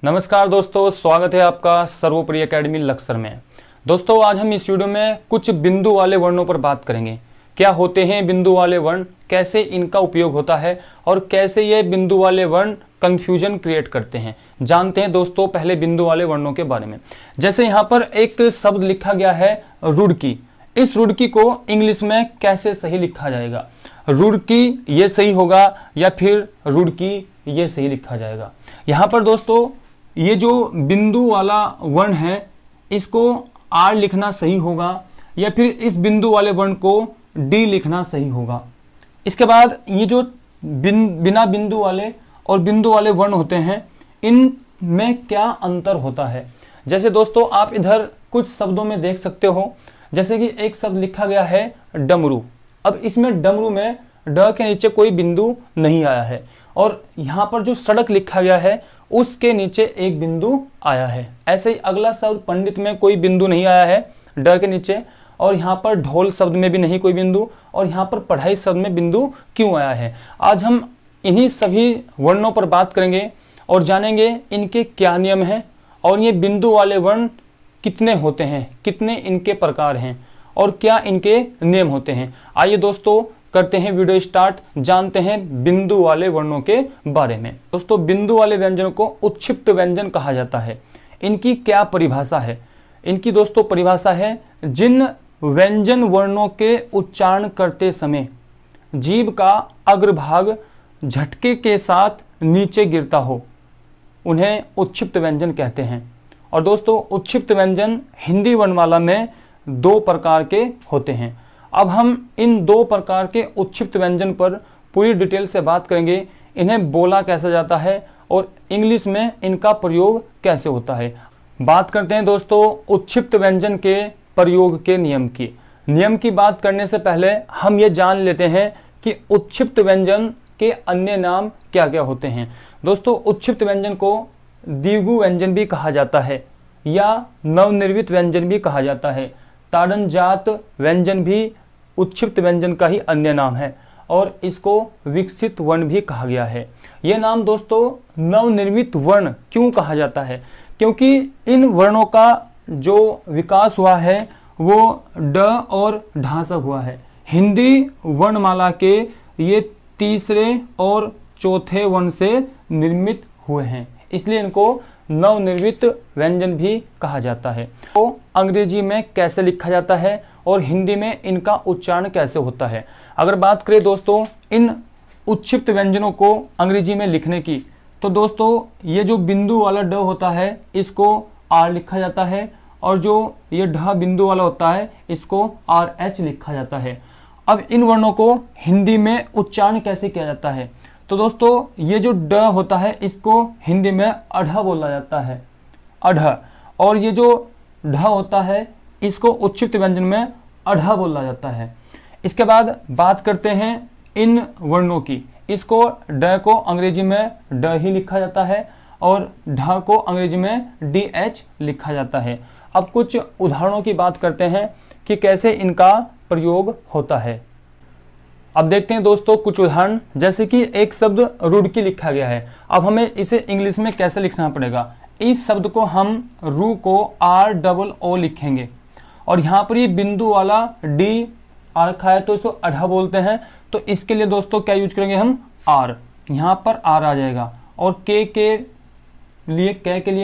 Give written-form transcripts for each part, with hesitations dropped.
नमस्कार दोस्तों, स्वागत है आपका सर्वोपरि एकेडमी लक्सर में। दोस्तों आज हम इस वीडियो में कुछ बिंदु वाले वर्णों पर बात करेंगे। क्या होते हैं बिंदु वाले वर्ण, कैसे इनका उपयोग होता है और कैसे ये बिंदु वाले वर्ण कंफ्यूजन क्रिएट करते हैं। जानते हैं दोस्तों पहले बिंदु वाले वर्णों के बारे में। जैसे यहाँ पर एक शब्द लिखा गया है रुड़की। इस रुड़की को इंग्लिश में कैसे सही लिखा जाएगा? रुड़की ये सही होगा या फिर रुड़की ये सही लिखा जाएगा? यहाँ पर दोस्तों ये जो बिंदु वाला वर्ण है इसको आर लिखना सही होगा या फिर इस बिंदु वाले वर्ण को डी लिखना सही होगा। इसके बाद ये जो बिना बिंदु वाले और बिंदु वाले वर्ण होते हैं इनमें क्या अंतर होता है? जैसे दोस्तों आप इधर कुछ शब्दों में देख सकते हो, जैसे कि एक शब्द लिखा गया है डमरू। अब इसमें डमरू में ड के नीचे कोई बिंदु नहीं आया है और यहाँ पर जो सड़क लिखा गया है उसके नीचे एक बिंदु आया है। ऐसे ही अगला शब्द पंडित में कोई बिंदु नहीं आया है ड के नीचे, और यहाँ पर ढोल शब्द में भी नहीं कोई बिंदु, और यहाँ पर पढ़ाई शब्द में बिंदु क्यों आया है। आज हम इन्हीं सभी वर्णों पर बात करेंगे और जानेंगे इनके क्या नियम हैं और ये बिंदु वाले वर्ण कितने होते हैं, कितने इनके प्रकार हैं और क्या इनके नियम होते हैं। आइए दोस्तों करते हैं वीडियो स्टार्ट, जानते हैं बिंदु वाले वर्णों के बारे में। दोस्तों बिंदु वाले व्यंजनों को उत्क्षिप्त व्यंजन कहा जाता है। इनकी क्या परिभाषा है? इनकी दोस्तों परिभाषा है जिन व्यंजन वर्णों के उच्चारण करते समय जीभ का अग्रभाग झटके के साथ नीचे गिरता हो उन्हें उत्क्षिप्त व्यंजन कहते हैं। और दोस्तों उत्क्षिप्त व्यंजन हिंदी वर्णमाला में दो प्रकार के होते हैं। अब हम इन दो प्रकार के उत्क्षिप्त व्यंजन पर पूरी डिटेल से बात करेंगे। इन्हें बोला कैसे जाता है और इंग्लिश में इनका प्रयोग कैसे होता है। बात करते हैं दोस्तों उत्क्षिप्त व्यंजन के प्रयोग के नियम की। नियम की बात करने से पहले हम ये जान लेते हैं कि उत्क्षिप्त व्यंजन के अन्य नाम क्या क्या होते हैं। दोस्तों उत्क्षिप्त व्यंजन को द्विगु व्यंजन भी कहा जाता है या नवनिर्मित व्यंजन भी कहा जाता है। ताड़नजात व्यंजन भी उत्क्षिप्त व्यंजन का ही अन्य नाम है और इसको विकसित वर्ण भी कहा गया है। यह नाम दोस्तों नवनिर्मित वर्ण क्यों कहा जाता है? क्योंकि इन वर्णों का जो विकास हुआ है वो ड और ढ से हुआ है। हिंदी वर्णमाला के ये तीसरे और चौथे वर्ण से निर्मित हुए हैं, इसलिए इनको नवनिर्मित व्यंजन भी कहा जाता है। तो अंग्रेजी में कैसे लिखा जाता है और हिंदी में इनका उच्चारण कैसे होता है? अगर बात करें दोस्तों इन उत्क्षिप्त व्यंजनों को अंग्रेजी में लिखने की, तो दोस्तों ये जो बिंदु वाला ड होता है इसको आर लिखा जाता है और जो ये ढ बिंदु वाला होता है इसको आर एच लिखा जाता है। अब इन वर्णों को हिंदी में उच्चारण कैसे किया जाता है? तो दोस्तों ये जो ड होता है इसको हिंदी में अढ़ बोला जाता है, अढ़। और ये जो ढ होता है इसको उत्क्षिप्त व्यंजन में अढ़ बोला जाता है। इसके बाद बात करते हैं इन वर्णों की। इसको ड को अंग्रेजी में ड ही लिखा जाता है और ढ को अंग्रेजी में डी एच लिखा जाता है। अब कुछ उदाहरणों की बात करते हैं कि कैसे इनका प्रयोग होता है। अब देखते हैं दोस्तों कुछ उदाहरण। जैसे कि एक शब्द रुड़की लिखा गया है। अब हमें इसे इंग्लिश में कैसे लिखना पड़ेगा? इस शब्द को हम रू को आर डबल ओ लिखेंगे और यहाँ पर ये बिंदु वाला डी आ रखा है तो इसको अढ़ा बोलते हैं। तो इसके लिए दोस्तों क्या यूज करेंगे हम? आर। यहाँ पर आर आ जाएगा और के लिए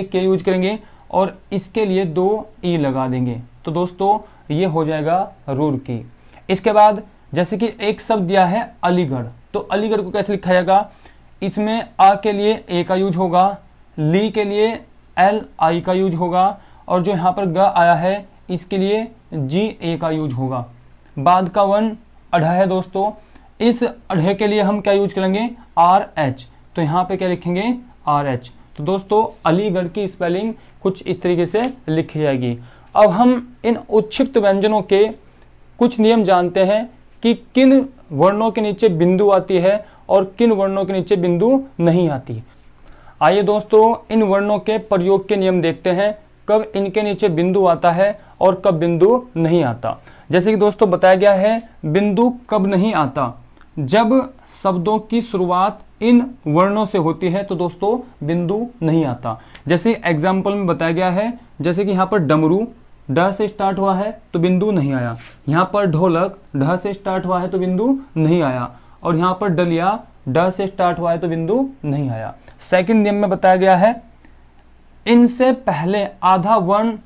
के यूज करेंगे और इसके लिए दो ई लगा देंगे। तो दोस्तों ये हो जाएगा रुड़की। इसके बाद जैसे कि एक शब्द दिया है अलीगढ़, तो अलीगढ़ को कैसे लिखा जाएगा? इसमें आ के लिए ए का यूज होगा, ली के लिए एल आई का यूज होगा और जो यहाँ पर ग आया है इसके लिए जी ए का यूज होगा। बाद का वर्ण अढ़ा है दोस्तों, इस अढ़े के लिए हम क्या यूज करेंगे? R H. तो यहाँ पे क्या लिखेंगे? R H. तो दोस्तों अलीगढ़ की स्पेलिंग कुछ इस तरीके से लिखी जाएगी। अब हम इन उत्क्षिप्त व्यंजनों के कुछ नियम जानते हैं कि किन वर्णों के नीचे बिंदु आती है और किन वर्णों के नीचे बिंदु नहीं आती। आइए दोस्तों इन वर्णों के प्रयोग के नियम देखते हैं, कब इनके नीचे बिंदु आता है और कब बिंदु नहीं आता। जैसे कि दोस्तों बताया गया है बिंदु कब नहीं आता? जब शब्दों की शुरुआत इन वर्णों से होती है तो दोस्तों बिंदु नहीं आता। जैसे एग्जाम्पल में बताया गया है, जैसे कि यहाँ पर डमरू ड से स्टार्ट हुआ है तो बिंदु नहीं आया, यहाँ पर ढोलक ढ से स्टार्ट हुआ है तो बिंदु नहीं आया, और यहाँ पर डलिया ड से स्टार्ट हुआ है तो बिंदु नहीं आया। सेकंड नियम में बताया गया है, इनसे पहले आधा वर्ण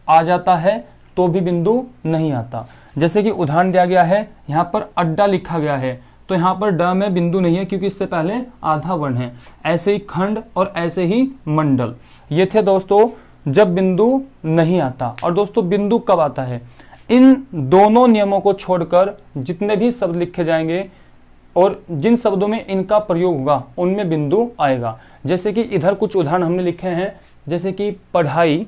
आ जाता है तो भी बिंदु नहीं आता। जैसे कि उदाहरण दिया गया है, यहाँ पर अड्डा लिखा गया है तो यहाँ पर ड में बिंदु नहीं है क्योंकि इससे पहले आधा वर्ण है। ऐसे ही खंड और ऐसे ही मंडल, ये थे दोस्तों जब बिंदु नहीं आता। और दोस्तों बिंदु कब आता है, इन दोनों नियमों को छोड़कर जितने भी शब्द लिखे जाएंगे और जिन शब्दों में इनका प्रयोग होगा उनमें बिंदु आएगा। जैसे कि इधर कुछ उदाहरण हमने लिखे हैं, जैसे कि पढ़ाई,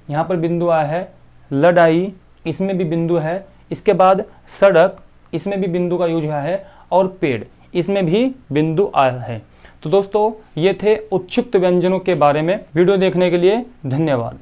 यहाँ पर बिंदु आया है, लड़ाई, इसमें भी बिंदु है, इसके बाद सड़क, इसमें भी बिंदु का यूज हुआ है, और पेड़, इसमें भी बिंदु आया है। तो दोस्तों ये थे उत्क्षिप्त व्यंजनों के बारे में। वीडियो देखने के लिए धन्यवाद।